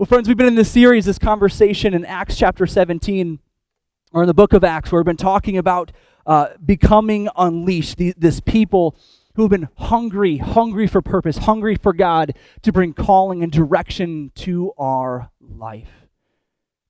Well, friends, we've been in this series, this conversation in Acts chapter 17, or in the book of Acts, where we've been talking about becoming unleashed, this people who have been hungry for purpose, hungry for God to bring calling and direction to our life.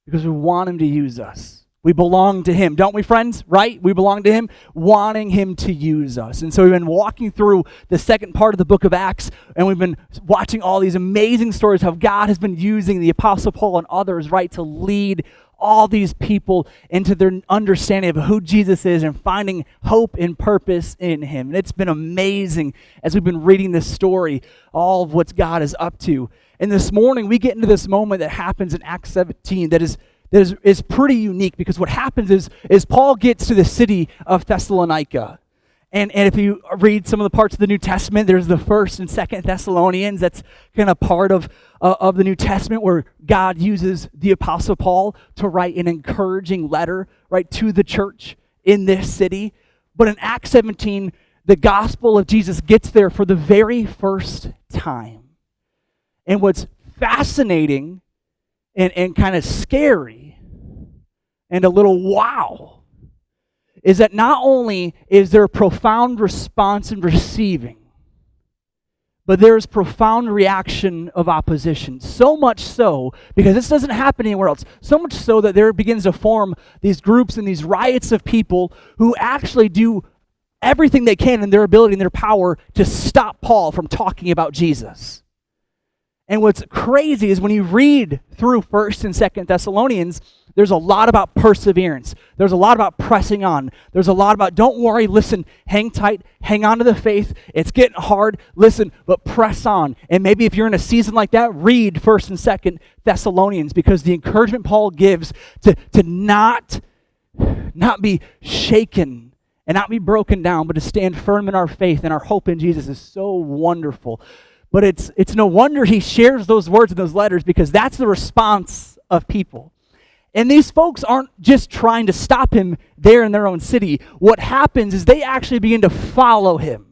Because we want Him to use us. We belong to Him, don't we, friends? Right? We belong to Him, wanting Him to use us. And so we've been walking through the second part of the book of Acts, and we've been watching all these amazing stories how God has been using the Apostle Paul and others, right, to lead all these people into their understanding of who Jesus is and finding hope and purpose in Him. And it's been amazing as we've been reading this story, all of what God is up to. And this morning, we get into this moment that happens in Acts 17 that is pretty unique, because what happens is Paul gets to the city of Thessalonica. And if you read some of the parts of the New Testament, there's the 1st and 2nd Thessalonians. That's kind of part of the New Testament where God uses the Apostle Paul to write an encouraging letter, right, to the church in this city. But in Acts 17, the gospel of Jesus gets there for the very first time. And what's fascinating and kind of scary and a little wow is that not only is there a profound response in receiving, but there's profound reaction of opposition. So much so, because this doesn't happen anywhere else, so much so that there begins to form these groups and these riots of people who actually do everything they can in their ability and their power to stop Paul from talking about Jesus. And what's crazy is when you read through 1st and 2nd Thessalonians, there's a lot about perseverance. There's a lot about pressing on. There's a lot about, don't worry, listen, hang tight, hang on to the faith. It's getting hard, listen, but press on. And maybe if you're in a season like that, read 1st and 2nd Thessalonians, because the encouragement Paul gives to not be shaken and not be broken down, but to stand firm in our faith and our hope in Jesus is so wonderful. But it's no wonder he shares those words in those letters, because that's the response of people. And these folks aren't just trying to stop him there in their own city. What happens is they actually begin to follow him.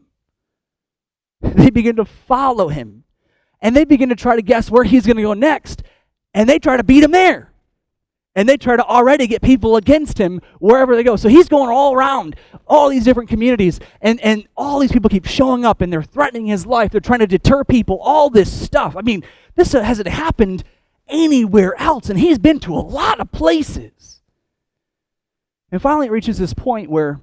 They begin to follow him. And they begin to try to guess where he's going to go next. And they try to beat him there. And they try to already get people against him wherever they go. So he's going all around all these different communities, and all these people keep showing up, and they're threatening his life. They're trying to deter people, all this stuff. I mean, this hasn't happened anywhere else, and he's been to a lot of places. And finally it reaches this point where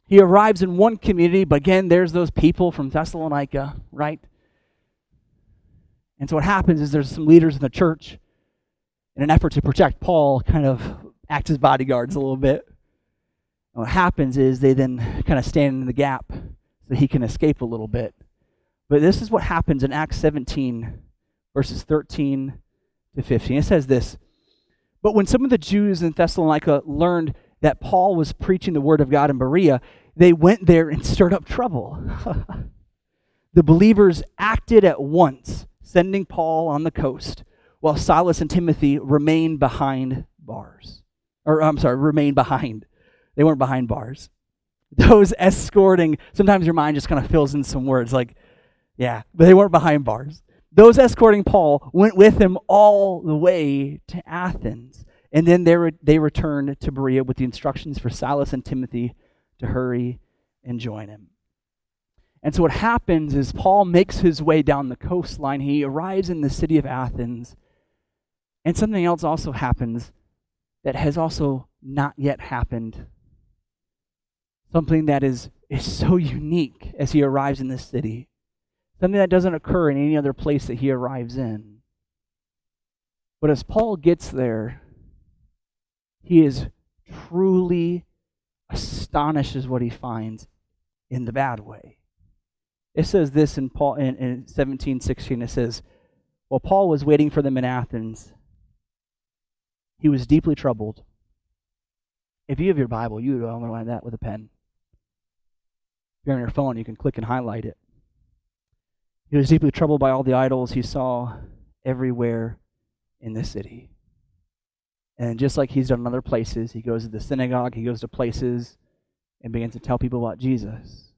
he arrives in one community, but again, there's those people from Thessalonica, right? And so what happens is there's some leaders in the church, in an effort to protect Paul, kind of act as bodyguards a little bit. And what happens is they then kind of stand in the gap so he can escape a little bit. But this is what happens in Acts 17, verses 13 to 15. It says this: "But when some of the Jews in Thessalonica learned that Paul was preaching the word of God in Berea, they went there and stirred up trouble. The believers acted at once, sending Paul on the coast, while Silas and Timothy remained behind bars. Remained behind. They weren't behind bars. Those escorting," sometimes your mind just kind of fills in some words like, yeah, but they weren't behind bars. "Those escorting Paul went with him all the way to Athens. And then they returned to Berea with the instructions for Silas and Timothy to hurry and join him." And so what happens is Paul makes his way down the coastline. He arrives in the city of Athens. And something else also happens that has also not yet happened. Something that is so unique as he arrives in this city. Something that doesn't occur in any other place that he arrives in. But as Paul gets there, he is truly astonished at what he finds in the bad way. It says this in 17:16. It says, "While Paul was waiting for them in Athens, he was deeply troubled." If you have your Bible, you would underline that with a pen. If you're on your phone, you can click and highlight it. "He was deeply troubled by all the idols he saw everywhere in the city." And just like he's done in other places, he goes to the synagogue, he goes to places and begins to tell people about Jesus.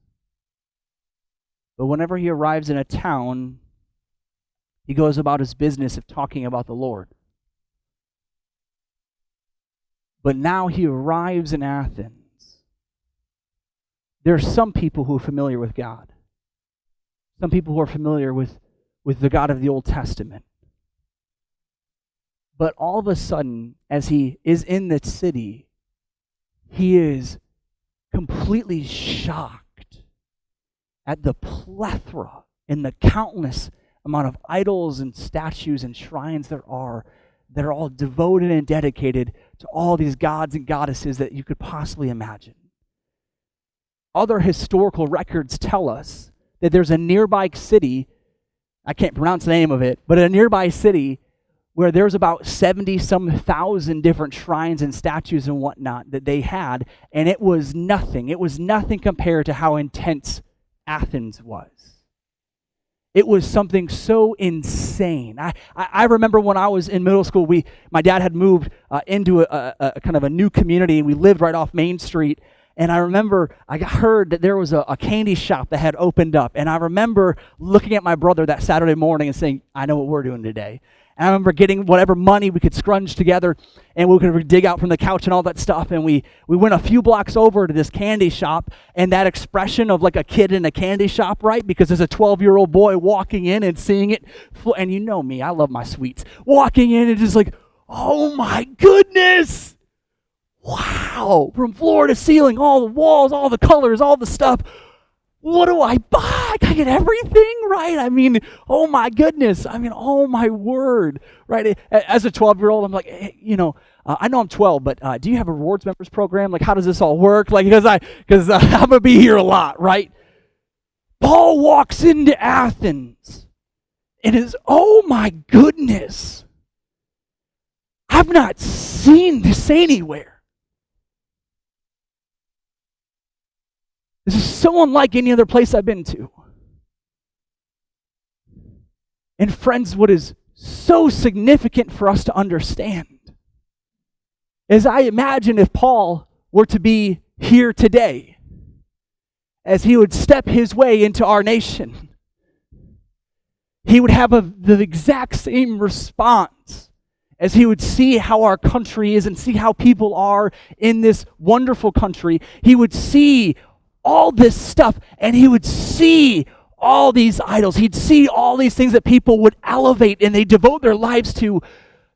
But whenever he arrives in a town, He goes about his business of talking about the Lord. But now he arrives in Athens. There are some people who are familiar with God. Some people who are familiar with the God of the Old Testament. But all of a sudden, as he is in the city, he is completely shocked at the plethora and the countless amount of idols and statues and shrines there are that are all devoted and dedicated to all these gods and goddesses that you could possibly imagine. Other historical records tell us that there's a nearby city, I can't pronounce the name of it, but a nearby city where there's about 70-some thousand different shrines and statues and whatnot that they had, and it was nothing. It was nothing compared to how intense Athens was. It was something so insane. I remember when I was in middle school, my dad had moved into a kind of a new community, and we lived right off Main Street. And I remember I heard that there was a candy shop that had opened up. And I remember looking at my brother that Saturday morning and saying, I know what we're doing today. And I remember getting whatever money we could scrunch together, and we could dig out from the couch and all that stuff. And we went a few blocks over to this candy shop, and that expression of like a kid in a candy shop, right? Because there's a 12-year-old boy walking in and seeing it. And you know me, I love my sweets. Walking in and just like, oh my goodness. Wow, from floor to ceiling, all the walls, all the colors, all the stuff. What do I buy? Can I get everything, right? I mean, oh my goodness. I mean, oh my word, right? As a 12-year-old, I'm like, hey, I know I'm 12, but do you have a rewards members program? Like, how does this all work? Like, because I'm going to be here a lot, right? Paul walks into Athens and is, oh my goodness. I've not seen this anywhere. This is so unlike any other place I've been to. And friends, what is so significant for us to understand is I imagine if Paul were to be here today, as he would step his way into our nation, he would have the exact same response as he would see how our country is and see how people are in this wonderful country. He would see all this stuff, and he would see all these idols. He'd see all these things that people would elevate and they devote their lives to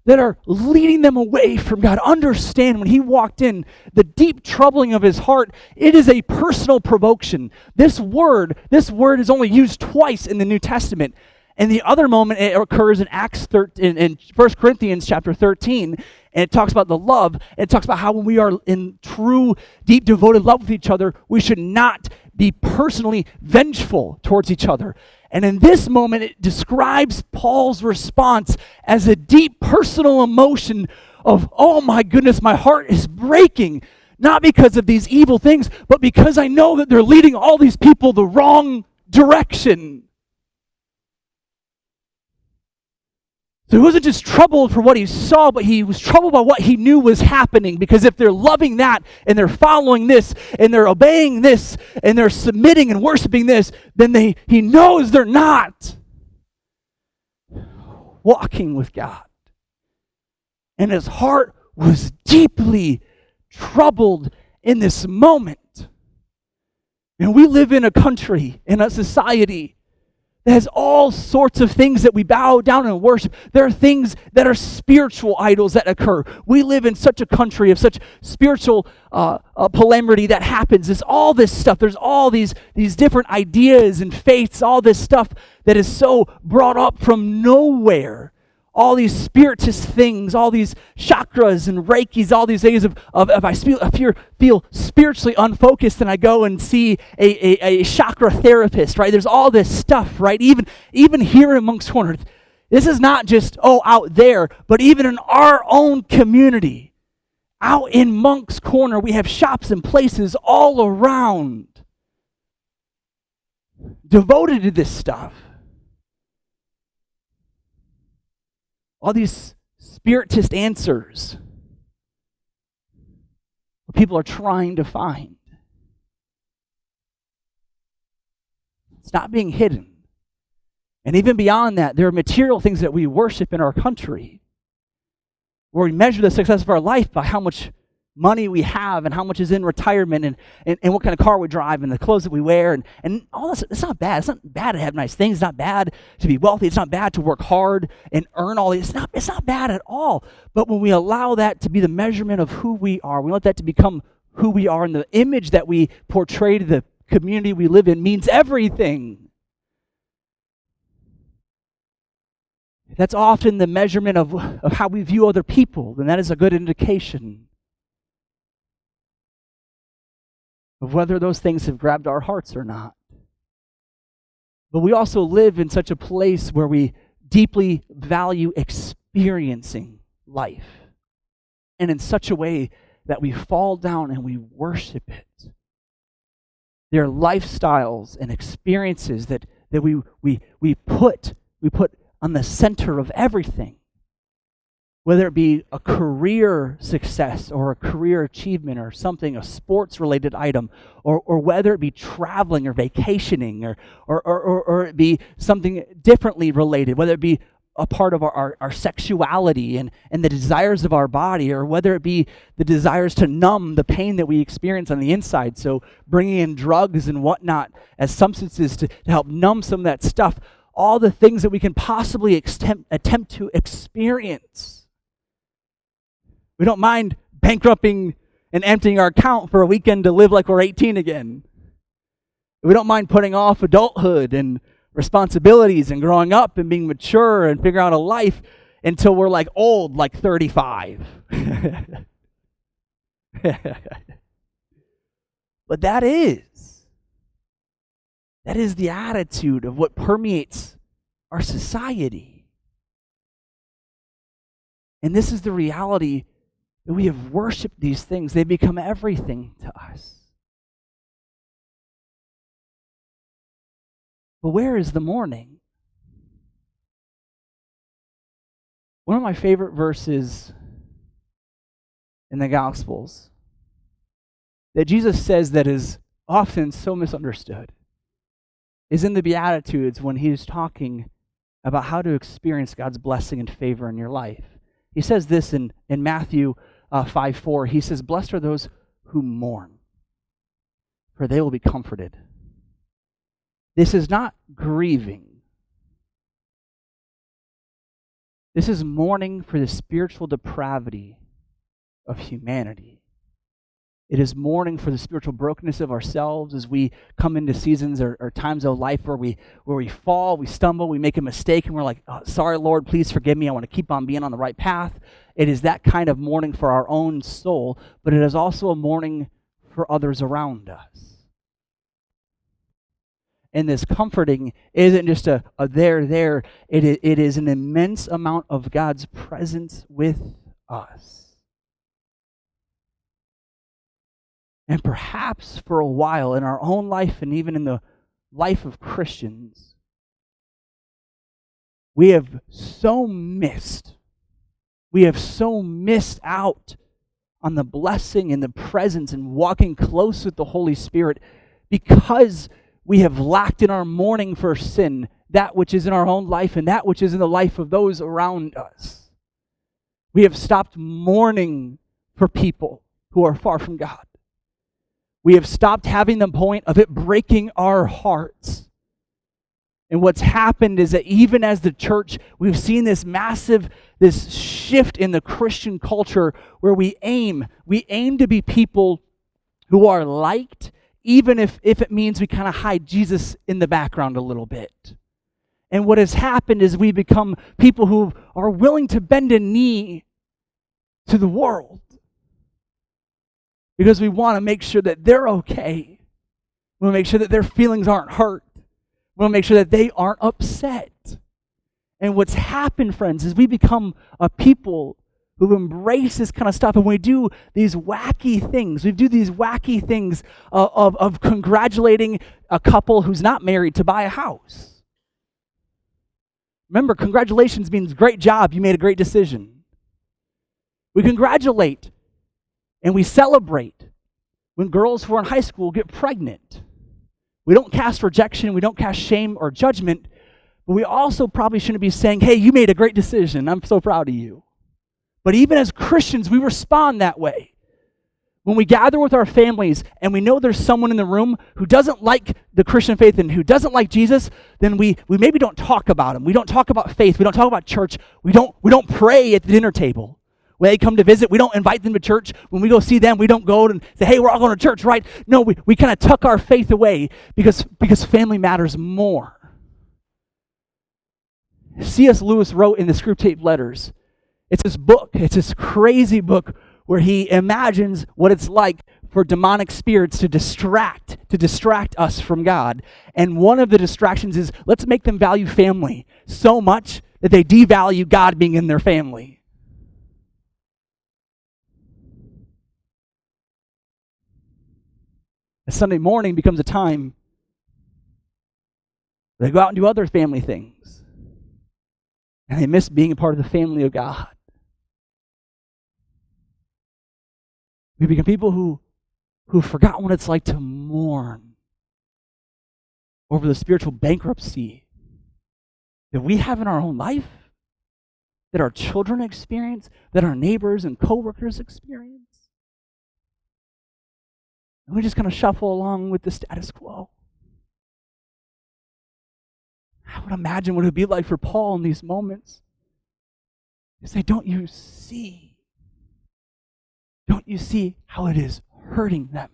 that are leading them away from God. Understand, when he walked in, the deep troubling of his heart, it is a personal provocation. This word is only used twice in the New Testament. And the other moment, it occurs in Acts 13, in 1 Corinthians chapter 13, and it talks about the love, and it talks about how when we are in true, deep, devoted love with each other, we should not be personally vengeful towards each other. And in this moment, it describes Paul's response as a deep personal emotion of, oh my goodness, my heart is breaking, not because of these evil things, but because I know that they're leading all these people the wrong direction. So he wasn't just troubled for what he saw, but he was troubled by what he knew was happening. Because if they're loving that, and they're following this, and they're obeying this, and they're submitting and worshiping this, then he knows they're not walking with God. And his heart was deeply troubled in this moment. And we live in a country, in a society, that has all sorts of things that we bow down and worship. There are things that are spiritual idols that occur. We live in such a country of such spiritual polarity that happens. There's all this stuff. There's all these different ideas and faiths, all this stuff that is so brought up from nowhere. All these spiritist things, all these chakras and reikis, all these things of if I feel spiritually unfocused, and I go and see a chakra therapist, right? There's all this stuff, right? Even here in Moncks Corner, this is not just, out there, but even in our own community, out in Moncks Corner, we have shops and places all around devoted to this stuff. All these spiritist answers what people are trying to find. It's not being hidden. And even beyond that, there are material things that we worship in our country, where we measure the success of our life by how much money we have and how much is in retirement and what kind of car we drive and the clothes that we wear and all this. It's not bad. It's not bad to have nice things. It's not bad to be wealthy. It's not bad to work hard and earn all these. It's not bad at all. But when we allow that to be the measurement of who we are, we let that to become who we are, and the image that we portray to the community we live in means everything. That's often the measurement of how we view other people, then that is a good indication of whether those things have grabbed our hearts or not. But we also live in such a place where we deeply value experiencing life, and in such a way that we fall down and we worship it. There are lifestyles and experiences that we put on the center of everything. Whether it be a career success or a career achievement or something, a sports-related item, or whether it be traveling or vacationing or it be something differently related, whether it be a part of our sexuality and the desires of our body, or whether it be the desires to numb the pain that we experience on the inside. So bringing in drugs and whatnot as substances to help numb some of that stuff, all the things that we can possibly attempt to experience. We don't mind bankrupting and emptying our account for a weekend to live like we're 18 again. We don't mind putting off adulthood and responsibilities and growing up and being mature and figuring out a life until we're like old, like 35. But that is the attitude of what permeates our society. And this is the reality that we have worshiped these things. They become everything to us. But where is the mourning? One of my favorite verses in the Gospels that Jesus says that is often so misunderstood is in the Beatitudes, when he's talking about how to experience God's blessing and favor in your life. He says this in Matthew 5:4. He says, "Blessed are those who mourn, for they will be comforted." This is not grieving. This is mourning for the spiritual depravity of humanity. It is mourning for the spiritual brokenness of ourselves as we come into seasons or times of life where we fall, we stumble, we make a mistake, and we're like, "Oh, sorry, Lord, please forgive me. I want to keep on being on the right path." It is that kind of mourning for our own soul, but it is also a mourning for others around us. And this comforting isn't just a there. It is an immense amount of God's presence with us. And perhaps for a while in our own life and even in the life of Christians, we have so missed out on the blessing and the presence and walking close with the Holy Spirit because we have lacked in our mourning for sin, that which is in our own life and that which is in the life of those around us. We have stopped mourning for people who are far from God. We have stopped having the point of it breaking our hearts. And what's happened is that even as the church, we've seen this shift in the Christian culture where we aim to be people who are liked, even if it means we kind of hide Jesus in the background a little bit. And what has happened is we become people who are willing to bend a knee to the world, because we want to make sure that they're okay. We want to make sure that their feelings aren't hurt. We want to make sure that they aren't upset. And what's happened, friends, is we become a people who embrace this kind of stuff, and we do these wacky things. We do these wacky things of congratulating a couple who's not married to buy a house. Remember, congratulations means great job, you made a great decision. We congratulate and we celebrate when girls who are in high school get pregnant. We don't cast rejection, we don't cast shame or judgment, But we also probably shouldn't be saying, hey, you made a great decision. I'm so proud of you. But even as Christians, we respond that way. When we gather with our families and we know there's someone in the room who doesn't like the Christian faith and who doesn't like Jesus, then we maybe don't talk about him. We don't talk about faith. We don't talk about church. We don't pray at the dinner table. When they come to visit, we don't invite them to church. When we go see them, we don't go and say, hey, we're all going to church, right? No, we kind of tuck our faith away because family matters more. C.S. Lewis wrote in the Screwtape Letters, it's this crazy book where he imagines what it's like for demonic spirits to distract us from God. And one of the distractions is, let's make them value family so much that they devalue God being in their family. A Sunday morning becomes a time they go out and do other family things. And they miss being a part of the family of God. We become people who've forgotten what it's like to mourn over the spiritual bankruptcy that we have in our own life, that our children experience, that our neighbors and coworkers experience. And we just kind of shuffle along with the status quo. I would imagine what it would be like for Paul in these moments. To say, don't you see? Don't you see how it is hurting them?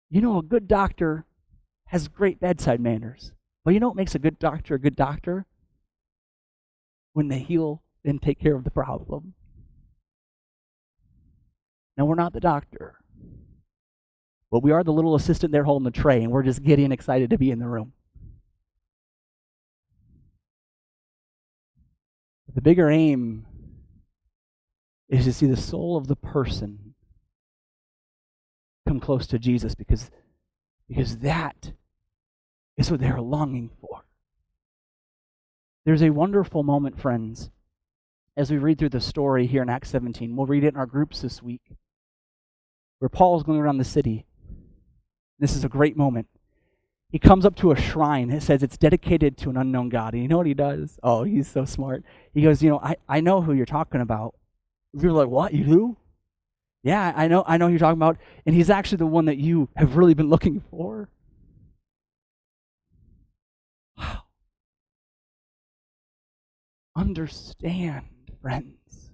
You know, a good doctor has great bedside manners. But you know what makes a good doctor a good doctor? When they heal and take care of the problem. Now, we're not the doctor. But we are the little assistant there holding the tray, and we're just giddy and excited to be in the room. But the bigger aim is to see the soul of the person come close to Jesus because that is what they're longing for. There's a wonderful moment, friends, as we read through the story here in Acts 17. We'll read it in our groups this week, where Paul's going around the city. This is a great moment. He comes up to a shrine. It says it's dedicated to an unknown God. And you know what he does? Oh, he's so smart. He goes, I know who you're talking about. You're like, what? You do? Yeah, I know who you're talking about. And he's actually the one that you have really been looking for. Wow. Understand, friends,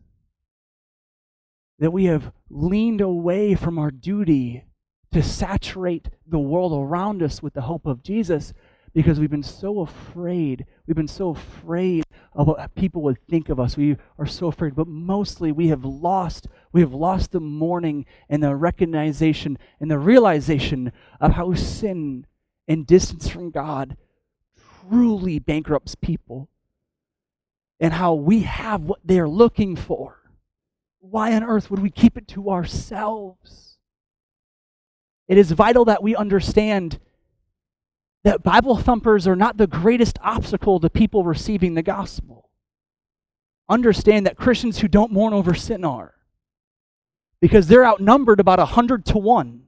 that we have leaned away from our duty to saturate the world around us with the hope of Jesus because we've been so afraid. We've been so afraid of what people would think of us. We are so afraid. But mostly we have lost the mourning and the recognition and the realization of how sin and distance from God truly bankrupts people and how we have what they're looking for. Why on earth would we keep it to ourselves? It is vital that we understand that Bible thumpers are not the greatest obstacle to people receiving the gospel. Understand that Christians who don't mourn over sin are, because they're outnumbered about 100 to 1.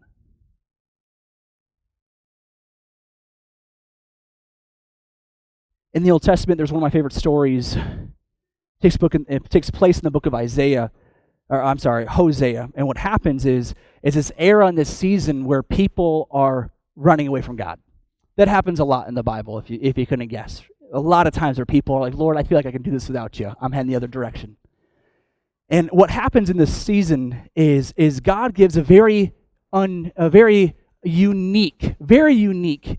In the Old Testament, there's one of my favorite stories. It takes place in the book of Hosea. And what happens is this era and this season where people are running away from God. That happens a lot in the Bible, if you couldn't guess. A lot of times where people are like, Lord, I feel like I can do this without you. I'm heading the other direction. And what happens in this season is God gives a very unique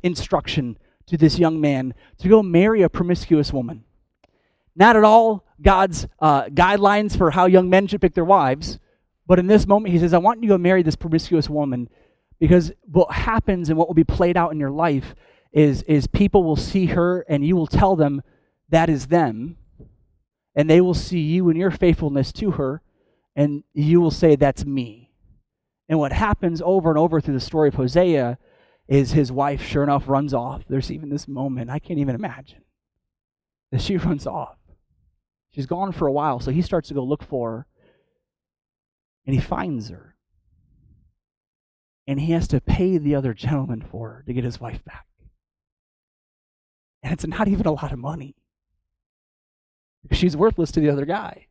instruction to this young man to go marry a promiscuous woman. Not at all God's guidelines for how young men should pick their wives, but in this moment he says, I want you to go marry this promiscuous woman, because what happens and what will be played out in your life is people will see her and you will tell them that is them, and they will see you and your faithfulness to her, and you will say that's me. And what happens over and over through the story of Hosea is his wife, sure enough, runs off. There's even this moment, I can't even imagine, that she runs off. She's gone for a while, so he starts to go look for her, and he finds her. And he has to pay the other gentleman for her to get his wife back. And it's not even a lot of money. She's worthless to the other guy.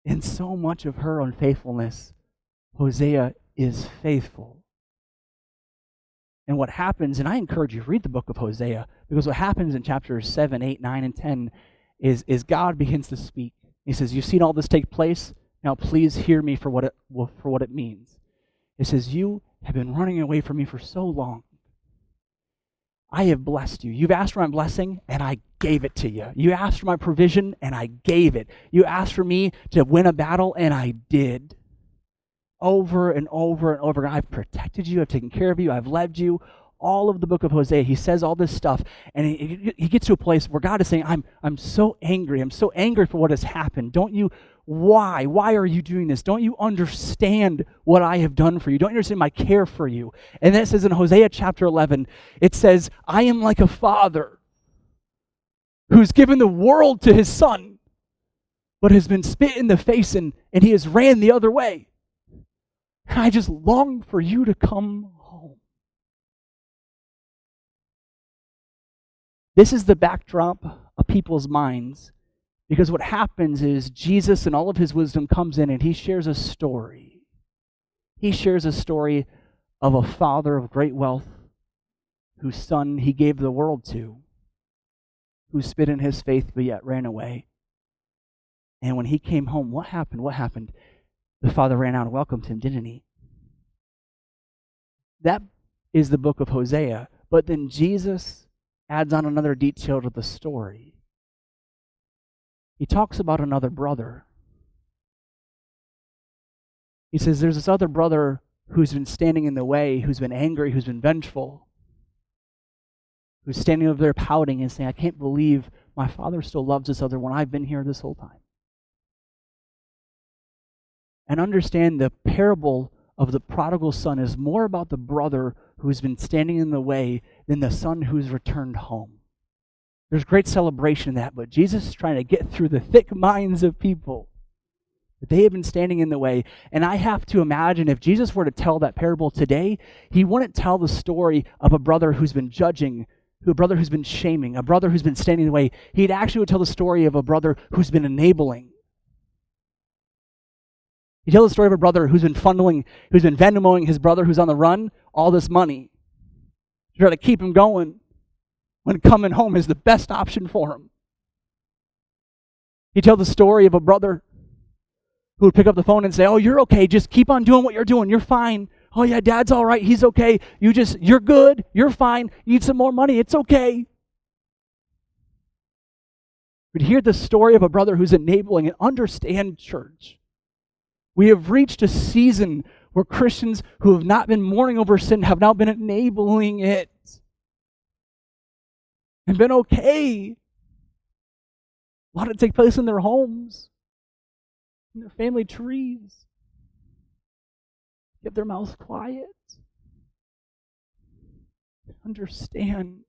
In so much of her unfaithfulness, Hosea is faithful. And what happens, and I encourage you to read the book of Hosea, because what happens in chapters 7, 8, 9, and 10 is God begins to speak. He says, you've seen all this take place, now please hear me for what it means. It says, you have been running away from me for so long. I have blessed you. You've asked for my blessing, and I gave it to you. You asked for my provision, and I gave it. You asked for me to win a battle, and I did. Over and over and over. I've protected you. I've taken care of you. I've led you. All of the book of Hosea, he says all this stuff, and he gets to a place where God is saying, I'm so angry. I'm so angry for what has happened. Don't you, why? Why are you doing this? Don't you understand what I have done for you? Don't you understand my care for you? And then it says in Hosea chapter 11, it says, I am like a father who's given the world to his son, but has been spit in the face and he has ran the other way. And I just long for you to come home. This is the backdrop of people's minds, because what happens is Jesus in all of his wisdom comes in and he shares a story. He shares a story of a father of great wealth whose son he gave the world to, who spit in his faith but yet ran away. And when he came home, what happened? What happened? The father ran out and welcomed him, didn't he? That is the book of Hosea. But then Jesus adds on another detail to the story. He talks about another brother. He says there's this other brother who's been standing in the way, who's been angry, who's been vengeful, who's standing over there pouting and saying, I can't believe my father still loves this other one. I've been here this whole time. And understand the parable of the prodigal son is more about the brother who's been standing in the way than the son who's returned home. There's great celebration in that, but Jesus is trying to get through the thick minds of people. They have been standing in the way. And I have to imagine if Jesus were to tell that parable today, he wouldn't tell the story of a brother who's been judging, a brother who's been shaming, a brother who's been standing in the way. He'd actually would tell the story of a brother who's been enabling. He tells the story of a brother who's been funneling, who's been Venmoing his brother who's on the run all this money to try to keep him going when coming home is the best option for him. He tells the story of a brother who would pick up the phone and say, oh, you're okay, just keep on doing what you're doing, you're fine. Oh yeah, dad's all right, he's okay. You're good, you're fine, you need some more money, it's okay. We'd hear the story of a brother who's enabling and understand church. We have reached a season where Christians who have not been mourning over sin have now been enabling it and been okay. A lot of it take place in their homes, in their family trees. Keep their mouths quiet. Understand.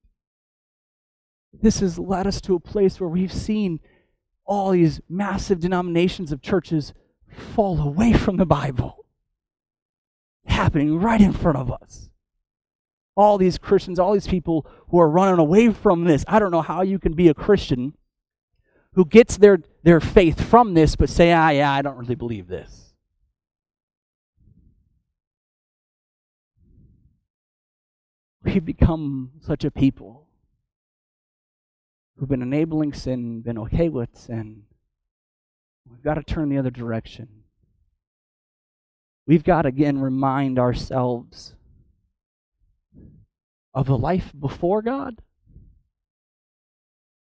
This has led us to a place where we've seen all these massive denominations of churches fall away from the Bible, happening right in front of us. All these Christians, all these people who are running away from this. I don't know how you can be a Christian who gets their faith from this, but say, yeah, I don't really believe this. We've become such a people who've been enabling sin, been okay with sin. We've got to turn the other direction. We've got to, again, remind ourselves of a life before God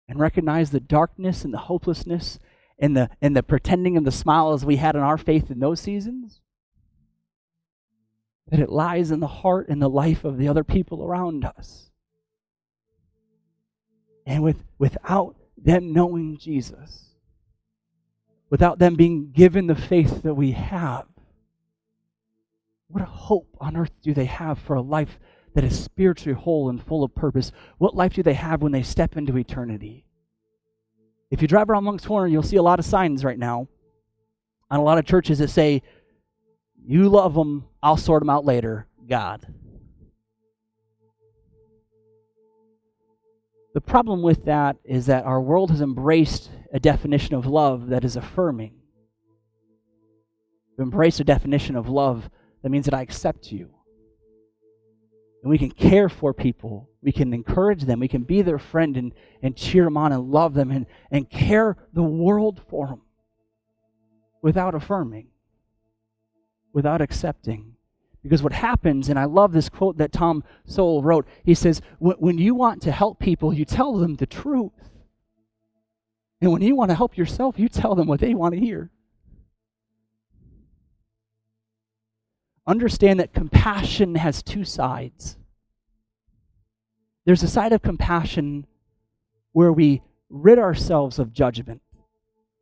and recognize the darkness and the hopelessness and the pretending of the smile as we had in our faith in those seasons. That it lies in the heart and the life of the other people around us. And without them knowing Jesus, without them being given the faith that we have, what hope on earth do they have for a life that is spiritually whole and full of purpose? What life do they have when they step into eternity? If you drive around Moncks Corner, you'll see a lot of signs right now on a lot of churches that say, you love them, I'll sort them out later, God. The problem with that is that our world has embraced a definition of love that is affirming. We embrace a definition of love that means that I accept you. And we can care for people. We can encourage them. We can be their friend and cheer them on and love them and care the world for them without affirming, without accepting. Because what happens, and I love this quote that Tom Sowell wrote, he says, when you want to help people, you tell them the truth. And when you want to help yourself, you tell them what they want to hear. Understand that compassion has two sides. There's a side of compassion where we rid ourselves of judgment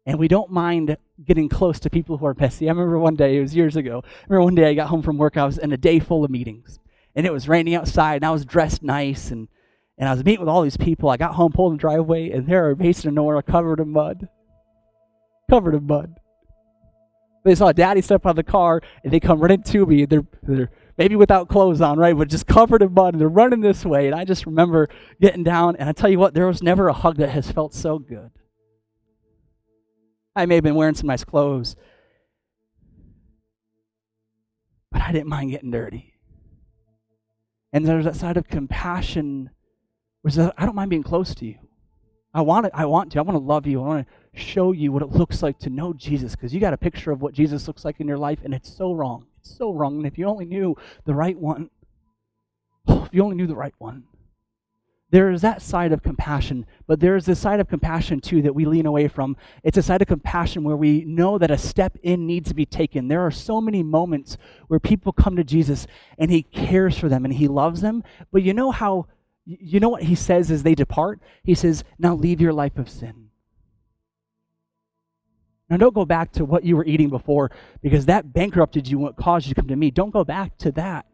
and we don't mind getting close to people who are messy. I remember one day, it was years ago, I got home from work, I was in a day full of meetings and it was raining outside and I was dressed nice and I was meeting with all these people. I got home, pulled in the driveway, and there are Mason and Nora covered in mud. Covered in mud. They saw Daddy step out of the car, and they come running to me. They're maybe without clothes on, right, but just covered in mud, and they're running this way. And I just remember getting down, and I tell you what, there was never a hug that has felt so good. I may have been wearing some nice clothes, but I didn't mind getting dirty. And there's that side of compassion, which is I don't mind being close to you. I want to love you. I want to show you what it looks like to know Jesus, because you got a picture of what Jesus looks like in your life, and it's so wrong. It's so wrong. And if you only knew the right one, there is that side of compassion, but there is this side of compassion too that we lean away from. It's a side of compassion where we know that a step in needs to be taken. There are so many moments where people come to Jesus and he cares for them and he loves them, but you know what he says as they depart? He says, now leave your life of sin. Now don't go back to what you were eating before, because that bankrupted you, what caused you to come to me. Don't go back to that.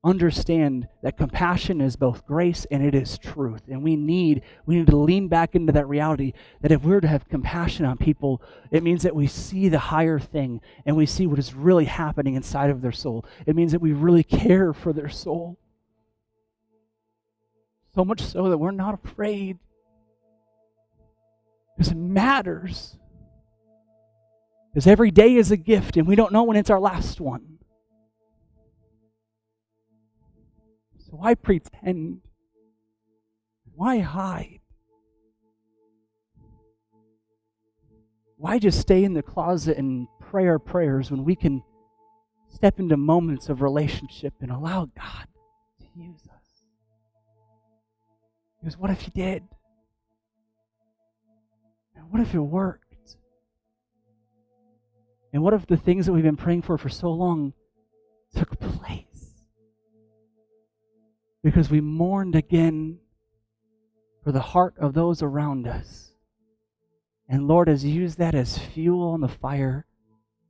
Understand that compassion is both grace and it is truth. And we need to lean back into that reality that if we're to have compassion on people, it means that we see the higher thing and we see what is really happening inside of their soul. It means that we really care for their soul. So much so that we're not afraid. Because it matters. Because every day is a gift and we don't know when it's our last one. So why pretend? Why hide? Why just stay in the closet and pray our prayers when we can step into moments of relationship and allow God to use us? Because what if he did? And what if it worked? And what if the things that we've been praying for so long took place? Because we mourned again for the heart of those around us. And Lord has used that as fuel on the fire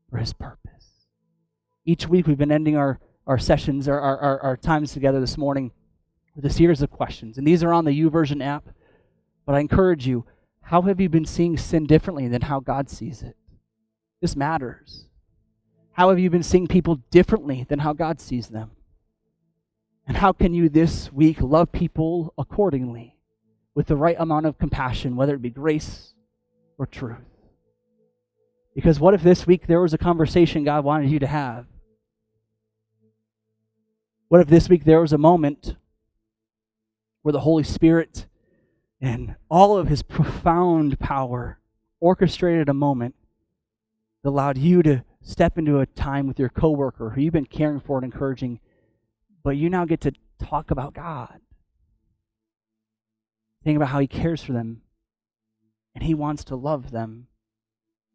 for his purpose. Each week we've been ending our sessions, our times together this morning with a series of questions. And these are on the YouVersion app. But I encourage you, how have you been seeing sin differently than how God sees it? This matters. How have you been seeing people differently than how God sees them? And how can you this week love people accordingly with the right amount of compassion, whether it be grace or truth? Because what if this week there was a conversation God wanted you to have? What if this week there was a moment where the Holy Spirit and all of his profound power orchestrated a moment that allowed you to step into a time with your coworker who you've been caring for and encouraging, but you now get to talk about God. Think about how he cares for them and he wants to love them,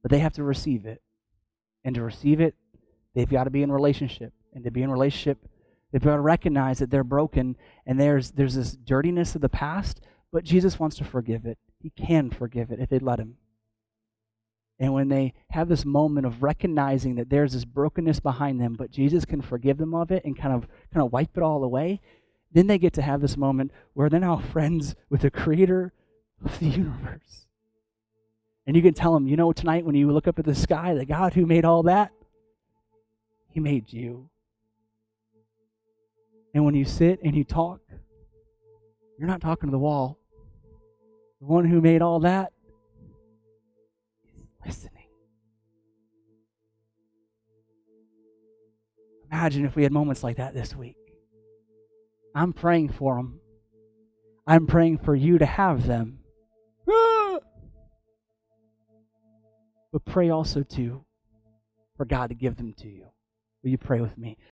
but they have to receive it. And to receive it, they've got to be in relationship. And to be in relationship, they've got to recognize that they're broken and there's this dirtiness of the past, but Jesus wants to forgive it. He can forgive it if they let him. And when they have this moment of recognizing that there's this brokenness behind them, but Jesus can forgive them of it and kind of wipe it all away, then they get to have this moment where they're now friends with the creator of the universe. And you can tell them, tonight when you look up at the sky, the God who made all that, he made you. And when you sit and you talk, you're not talking to the wall. The one who made all that is listening. Imagine if we had moments like that this week. I'm praying for them. I'm praying for you to have them. But pray also, too, for God to give them to you. Will you pray with me?